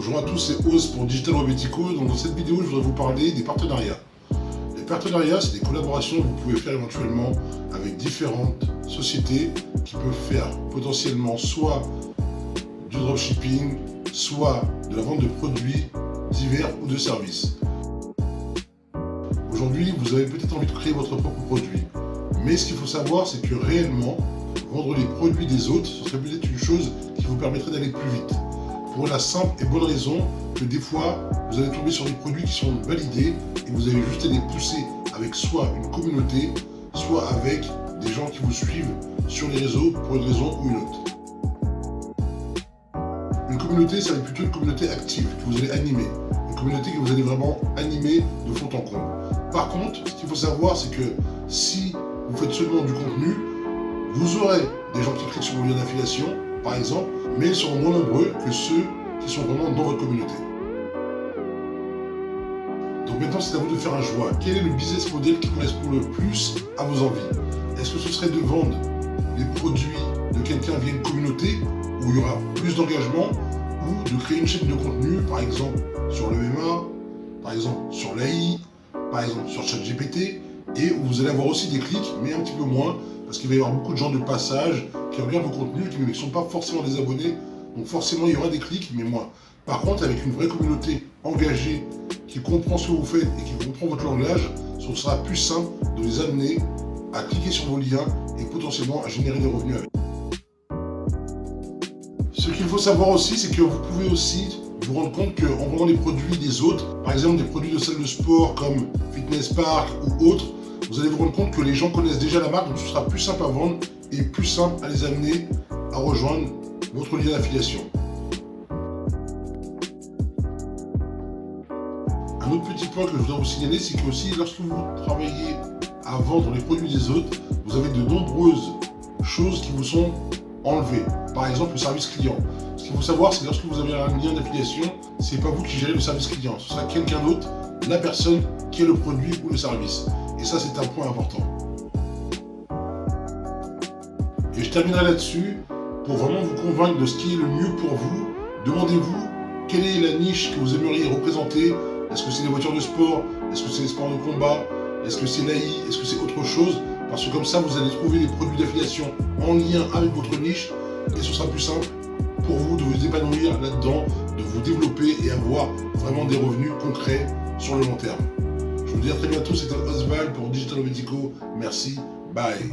Bonjour à tous, c'est Oz pour Digital Webetico. Donc dans cette vidéo, je voudrais vous parler des partenariats. Les partenariats, c'est des collaborations que vous pouvez faire éventuellement avec différentes sociétés qui peuvent faire potentiellement soit du dropshipping, soit de la vente de produits divers ou de services. Aujourd'hui, vous avez peut-être envie de créer votre propre produit. Mais ce qu'il faut savoir, c'est que réellement, vendre les produits des autres, ce serait peut-être une chose qui vous permettrait d'aller plus vite. Pour la simple et bonne raison que des fois, vous allez tomber sur des produits qui sont validés et vous avez juste à les pousser avec soit une communauté, soit avec des gens qui vous suivent sur les réseaux pour une raison ou une autre. Une communauté, ça va être plutôt une communauté active que vous allez animer. Une communauté que vous allez vraiment animer de fond en comble. Par contre, ce qu'il faut savoir, c'est que si vous faites seulement du contenu, vous aurez des gens qui cliquent sur vos liens d'affiliation, par exemple, mais ils seront moins nombreux que ceux qui sont vraiment dans votre communauté. Donc maintenant, c'est à vous de faire un choix. Quel est le business model qui correspond le plus à vos envies? Est-ce que ce serait de vendre les produits de quelqu'un via une communauté où il y aura plus d'engagement, ou de créer une chaîne de contenu, par exemple sur le MMA, par exemple sur l'AI, par exemple sur ChatGPT, et où vous allez avoir aussi des clics, mais un petit peu moins, parce qu'il va y avoir beaucoup de gens de passage qui regardent vos contenus, qui ne sont pas forcément des abonnés, donc forcément il y aura des clics, mais moins. Par contre, avec une vraie communauté engagée, qui comprend ce que vous faites et qui comprend votre langage, ce sera plus simple de les amener à cliquer sur vos liens et potentiellement à générer des revenus avec. Ce qu'il faut savoir aussi, c'est que vous pouvez aussi vous rendre compte qu'en vendant les produits des autres, par exemple des produits de salle de sport comme Fitness Park ou autres, vous allez vous rendre compte que les gens connaissent déjà la marque, donc ce sera plus simple à vendre et plus simple à les amener à rejoindre votre lien d'affiliation. Un autre petit point que je voudrais vous signaler, c'est que aussi lorsque vous travaillez à vendre les produits des autres, vous avez de nombreuses choses qui vous sont enlevées. Par exemple, le service client. Ce qu'il faut savoir, c'est que lorsque vous avez un lien d'affiliation, ce n'est pas vous qui gérez le service client, ce sera quelqu'un d'autre, la personne qui a le produit ou le service. Et ça, c'est un point important. Et je terminerai là-dessus pour vraiment vous convaincre de ce qui est le mieux pour vous. Demandez-vous quelle est la niche que vous aimeriez représenter. Est-ce que c'est les voitures de sport? Est-ce que c'est les sports de combat? Est-ce que c'est l'AI? Est-ce que c'est autre chose? Parce que comme ça, vous allez trouver les produits d'affiliation en lien avec votre niche et ce sera plus simple pour vous de vous épanouir là-dedans, de vous développer et avoir vraiment des revenus concrets sur le long terme. Je vous dis à très bientôt, c'était Osval pour Digital Webetico. Merci, bye.